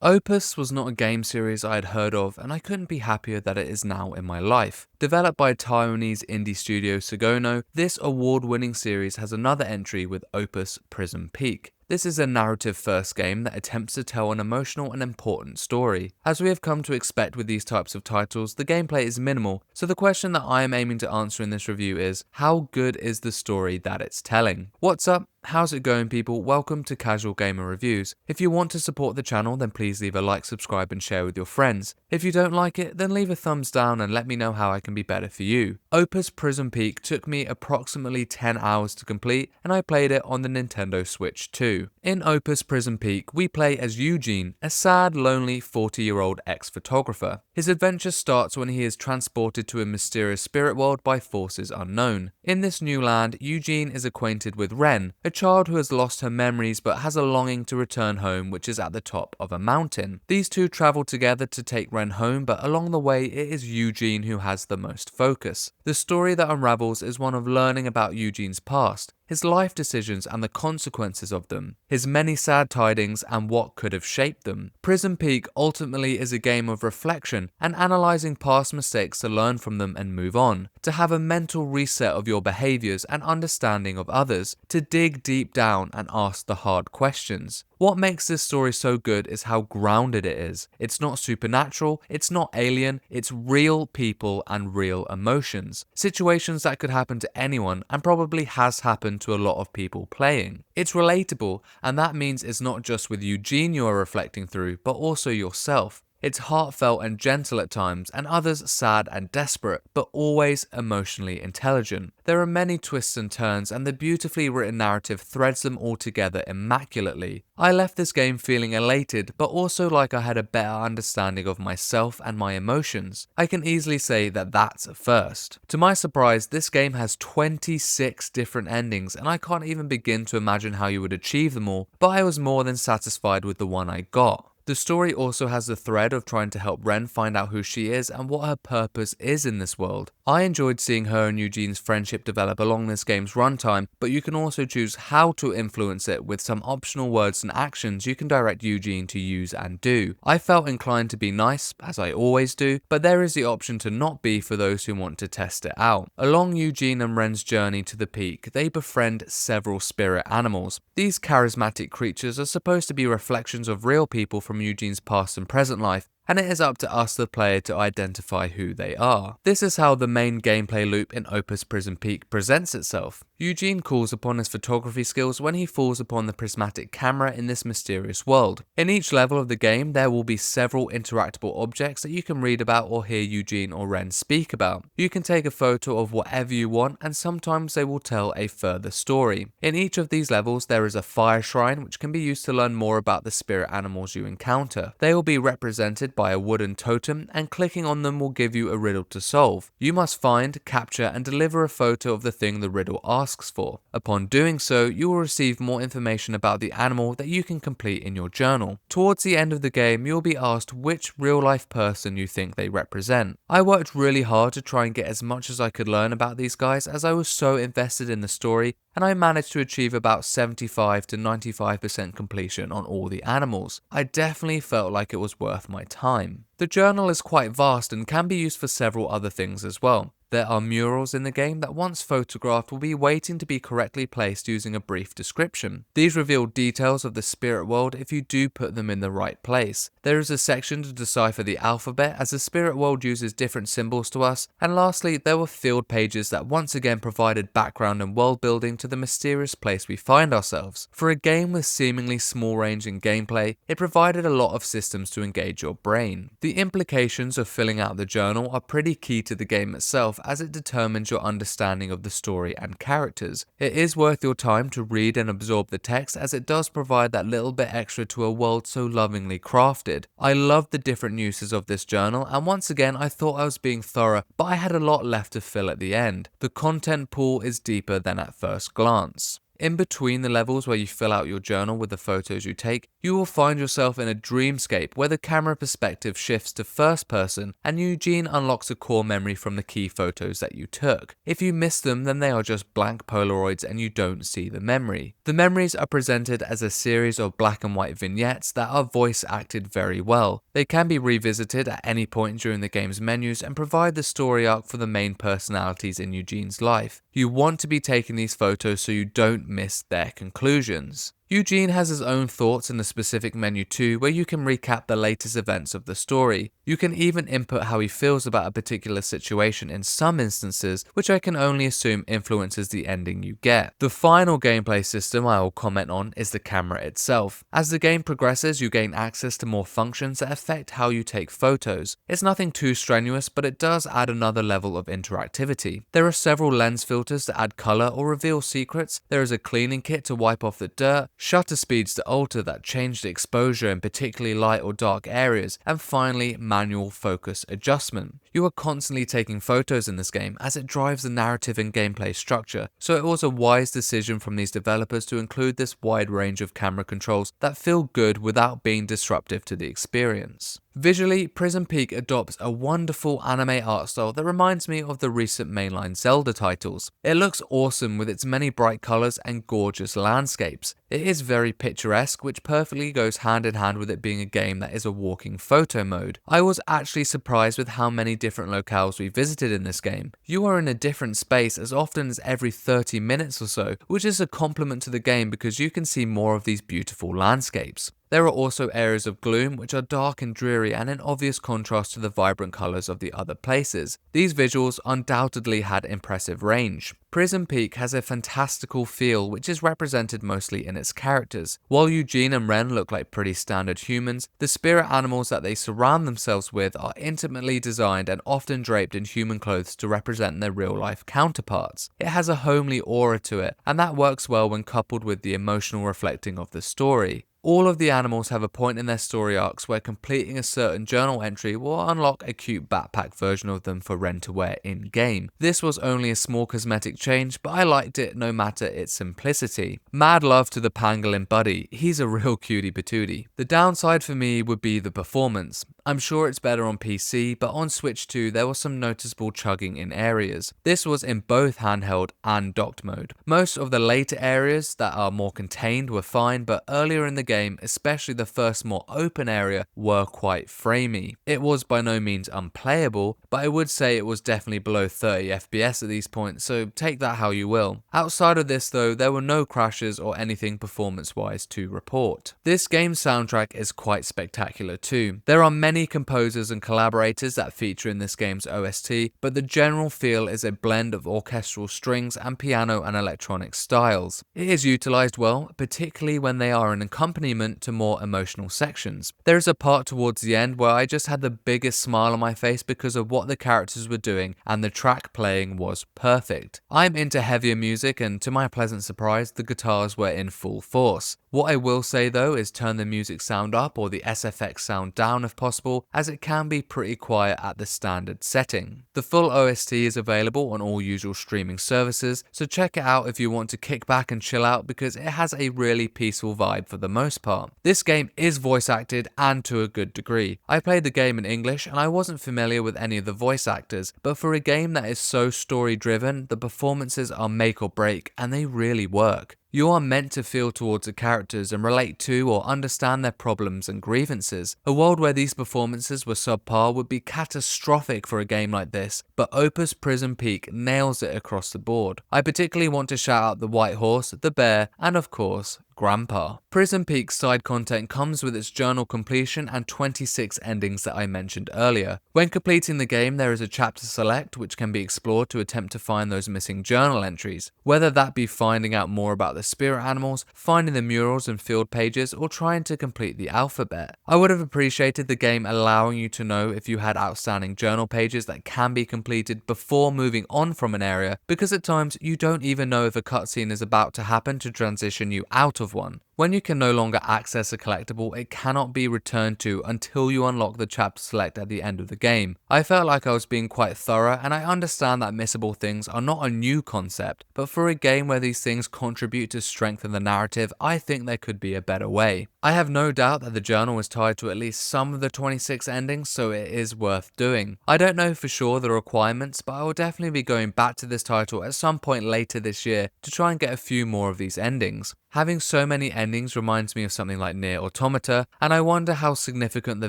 Opus was not a game series I had heard of, and I couldn't be happier that it is now in my life. Developed by Taiwanese indie studio Sigono, this award-winning series has another entry with Opus Prism Peak. This is a narrative-first game that attempts to tell an emotional and important story. As we have come to expect with these types of titles, the gameplay is minimal, so the question that I am aiming to answer in this review is, how good is the story that it's telling? What's up? How's it going, people? Welcome to Casual Gamer Reviews. If you want to support the channel, then please leave a like, subscribe and share with your friends. If you don't like it, then leave a thumbs down and let me know how I can be better for you. Opus Prism Peak took me approximately 10 hours to complete, and I played it on the Nintendo Switch 2. In Opus Prism Peak, we play as Eugene, a sad, lonely 40-year-old ex-photographer. His adventure starts when he is transported to a mysterious spirit world by forces unknown. In this new land, Eugene is acquainted with Ren, a child who has lost her memories but has a longing to return home, which is at the top of a mountain. These two travel together to take Ren home, but along the way it is Eugene who has the most focus. The story that unravels is one of learning about Eugene's past, his life decisions and the consequences of them, his many sad tidings and what could have shaped them. Prism Peak ultimately is a game of reflection and analysing past mistakes to learn from them and move on, to have a mental reset of your behaviours and understanding of others, to dig deep down and ask the hard questions. What makes this story so good is how grounded it is. It's not supernatural, it's not alien, it's real people and real emotions. Situations that could happen to anyone and probably has happened to a lot of people playing. It's relatable, and that means it's not just with Eugene you are reflecting through, but also yourself. It's heartfelt and gentle at times, and others sad and desperate, but always emotionally intelligent. There are many twists and turns, and the beautifully written narrative threads them all together immaculately. I left this game feeling elated, but also like I had a better understanding of myself and my emotions. I can easily say that that's a first. To my surprise, this game has 26 different endings, and I can't even begin to imagine how you would achieve them all, but I was more than satisfied with the one I got. The story also has the thread of trying to help Ren find out who she is and what her purpose is in this world. I enjoyed seeing her and Eugene's friendship develop along this game's runtime, but you can also choose how to influence it with some optional words and actions you can direct Eugene to use and do. I felt inclined to be nice, as I always do, but there is the option to not be for those who want to test it out. Along Eugene and Ren's journey to the peak, they befriend several spirit animals. These charismatic creatures are supposed to be reflections of real people from Eugene's past and present life, and it is up to us, the player, to identify who they are. This is how the main gameplay loop in Opus Prism Peak presents itself. Eugene calls upon his photography skills when he falls upon the prismatic camera in this mysterious world. In each level of the game, there will be several interactable objects that you can read about or hear Eugene or Ren speak about. You can take a photo of whatever you want, and sometimes they will tell a further story. In each of these levels, there is a fire shrine which can be used to learn more about the spirit animals you encounter. They will be represented by a wooden totem, and clicking on them will give you a riddle to solve. You must find, capture and deliver a photo of the thing the riddle asks for. Upon doing so, you will receive more information about the animal that you can complete in your journal. Towards the end of the game, you'll be asked which real-life person you think they represent. I worked really hard to try and get as much as I could learn about these guys, as I was so invested in the story, and I managed to achieve about 75 to 95% completion on all the animals. I definitely felt like it was worth my time. The journal is quite vast and can be used for several other things as well. There are murals in the game that once photographed will be waiting to be correctly placed using a brief description. These reveal details of the spirit world if you do put them in the right place. There is a section to decipher the alphabet, as the spirit world uses different symbols to us, and lastly there were field pages that once again provided background and world building to the mysterious place we find ourselves. For a game with seemingly small range in gameplay, it provided a lot of systems to engage your brain. The implications of filling out the journal are pretty key to the game itself, as it determines your understanding of the story and characters. It is worth your time to read and absorb the text, as it does provide that little bit extra to a world so lovingly crafted. I loved the different uses of this journal, and once again I thought I was being thorough, but I had a lot left to fill at the end. The content pool is deeper than at first glance. In between the levels where you fill out your journal with the photos you take, you will find yourself in a dreamscape where the camera perspective shifts to first person and Eugene unlocks a core memory from the key photos that you took. If you miss them, then they are just blank Polaroids and you don't see the memory. The memories are presented as a series of black and white vignettes that are voice acted very well. They can be revisited at any point during the game's menus and provide the story arc for the main personalities in Eugene's life. You want to be taking these photos so you don't miss their conclusions. Eugene has his own thoughts in the specific menu too, where you can recap the latest events of the story. You can even input how he feels about a particular situation in some instances, which I can only assume influences the ending you get. The final gameplay system I will comment on is the camera itself. As the game progresses, you gain access to more functions that affect how you take photos. It's nothing too strenuous, but it does add another level of interactivity. There are several lens filters that add color or reveal secrets, there is a cleaning kit to wipe off the dirt, shutter speeds to alter that change the exposure in particularly light or dark areas, and finally manual focus adjustment. You are constantly taking photos in this game as it drives the narrative and gameplay structure, so it was a wise decision from these developers to include this wide range of camera controls that feel good without being disruptive to the experience. Visually, Prism Peak adopts a wonderful anime art style that reminds me of the recent mainline Zelda titles. It looks awesome with its many bright colours and gorgeous landscapes. It is very picturesque, which perfectly goes hand in hand with it being a game that is a walking photo mode. I was actually surprised with how many different locales we visited in this game. You are in a different space as often as every 30 minutes or so, which is a compliment to the game because you can see more of these beautiful landscapes. There are also areas of gloom which are dark and dreary and in obvious contrast to the vibrant colours of the other places. These visuals undoubtedly had impressive range. Prism Peak has a fantastical feel which is represented mostly in its characters. While Eugene and Ren look like pretty standard humans, the spirit animals that they surround themselves with are intimately designed and often draped in human clothes to represent their real life counterparts. It has a homely aura to it, and that works well when coupled with the emotional reflecting of the story. All of the animals have a point in their story arcs where completing a certain journal entry will unlock a cute backpack version of them for Ren to wear in-game. This was only a small cosmetic change, but I liked it no matter its simplicity. Mad love to the pangolin buddy, he's a real cutie patootie. The downside for me would be the performance. I'm sure it's better on PC, but on Switch too there was some noticeable chugging in areas. This was in both handheld and docked mode. Most of the later areas that are more contained were fine, but earlier in the game, especially the first more open area, were quite framey. It was by no means unplayable, but I would say it was definitely below 30 FPS at these points, so take that how you will. Outside of this though, there were no crashes or anything performance wise to report. This game's soundtrack is quite spectacular too. There are many composers and collaborators that feature in this game's OST, but the general feel is a blend of orchestral strings and piano and electronic styles. It is utilised well, particularly when they are an accompaniment to more emotional sections. There is a part towards the end where I just had the biggest smile on my face because of what the characters were doing and the track playing was perfect. I'm into heavier music and to my pleasant surprise the guitars were in full force. What I will say though is turn the music sound up or the SFX sound down if possible, as it can be pretty quiet at the standard setting. The full OST is available on all usual streaming services, so check it out if you want to kick back and chill out because it has a really peaceful vibe for the most part. This game is voice acted and to a good degree. I played the game in English and I wasn't familiar with any of the voice actors, but for a game that is so story driven, the performances are make or break and they really work. You are meant to feel towards the characters and relate to or understand their problems and grievances. A world where these performances were subpar would be catastrophic for a game like this, but Opus Prism Peak nails it across the board. I particularly want to shout out the white horse, the bear, and of course, Grandpa. Prism Peak's side content comes with its journal completion and 26 endings that I mentioned earlier. When completing the game, there is a chapter select which can be explored to attempt to find those missing journal entries, whether that be finding out more about the spirit animals, finding the murals and field pages, or trying to complete the alphabet. I would have appreciated the game allowing you to know if you had outstanding journal pages that can be completed before moving on from an area, because at times you don't even know if a cutscene is about to happen to transition you out of of one. When you can no longer access a collectible, it cannot be returned to until you unlock the chapter select at the end of the game. I felt like I was being quite thorough, and I understand that missable things are not a new concept, but for a game where these things contribute to strengthen the narrative, I think there could be a better way. I have no doubt that the journal is tied to at least some of the 26 endings, so it is worth doing. I don't know for sure the requirements, but I will definitely be going back to this title at some point later this year to try and get a few more of these endings. Having so many endings reminds me of something like Nier Automata, and I wonder how significant the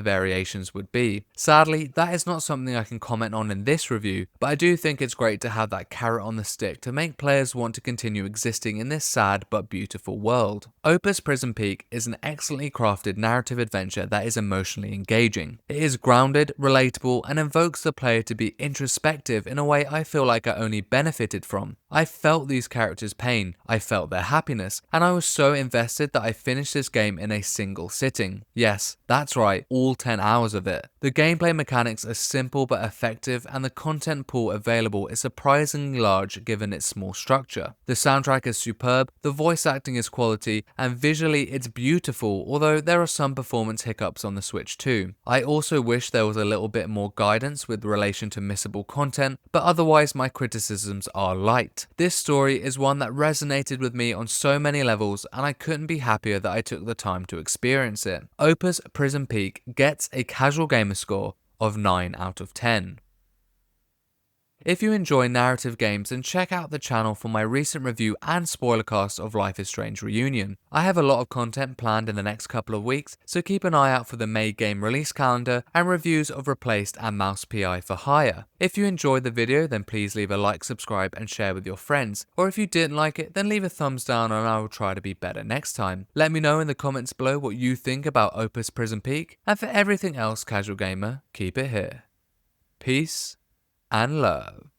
variations would be. Sadly, that is not something I can comment on in this review, but I do think it's great to have that carrot on the stick to make players want to continue existing in this sad but beautiful world. Opus Prism Peak is an excellently crafted narrative adventure that is emotionally engaging. It is grounded, relatable, and invokes the player to be introspective in a way I feel like I only benefited from. I felt these characters' pain, I felt their happiness, and I was so invested that I finished this game in a single sitting. Yes, that's right, all 10 hours of it. The gameplay mechanics are simple but effective, and the content pool available is surprisingly large given its small structure. The soundtrack is superb, the voice acting is quality, and visually it's beautiful, although there are some performance hiccups on the Switch too. I also wish there was a little bit more guidance with relation to missable content, but otherwise my criticisms are light. This story is one that resonated with me on so many levels, and I couldn't be happier that I took the time to experience it. Opus Prism Peak gets a casual gamer score of 9 out of 10. If you enjoy narrative games, then check out the channel for my recent review and spoilercast of Life is Strange Reunion. I have a lot of content planned in the next couple of weeks, so keep an eye out for the May game release calendar and reviews of Replaced and Mouse PI for Hire. If you enjoyed the video, then please leave a like, subscribe and share with your friends, or if you didn't like it, then leave a thumbs down and I will try to be better next time. Let me know in the comments below what you think about Opus Prism Peak, and for everything else, Casual Gamer, keep it here. Peace and love.